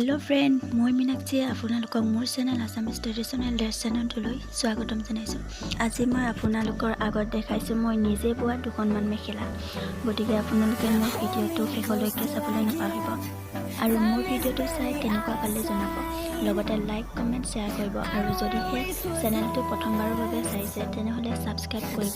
Hello' friend, মই মীনাক্ষীয়ে আপোনালোকক মোৰ চেনেল আছামিজ ট্ৰেডিশ্যনেল ড্ৰেছ চেনেলটোলৈ স্বাগতম জনাইছোঁ। আজি মই আপোনালোকৰ আগত দেখাইছোঁ মই নিজে বোৱা দুখনমান মেখেলা। গতিকে আপোনালোকে মোৰ ভিডিঅ'টো শেষলৈকে চাবলৈ নাপাহৰিব আৰু মোৰ ভিডিঅ'টো চাই কেনেকুৱা পালে জনাব। লগতে লাইক, কমেণ্ট, শ্বেয়াৰ কৰিব আৰু যদিহে চেনেলটো প্ৰথমবাৰৰ বাবে চাইছে তেনেহ'লে ছাবস্ক্ৰাইব কৰিব।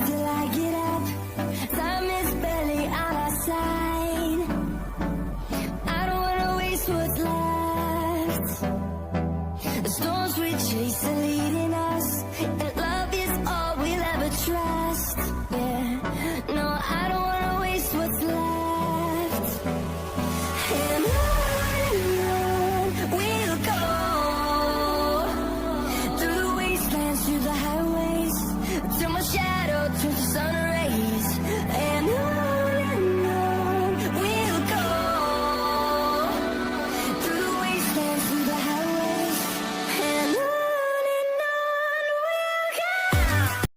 Till I get up, time is barely on our side. I don't wanna waste what's left. The storms we chase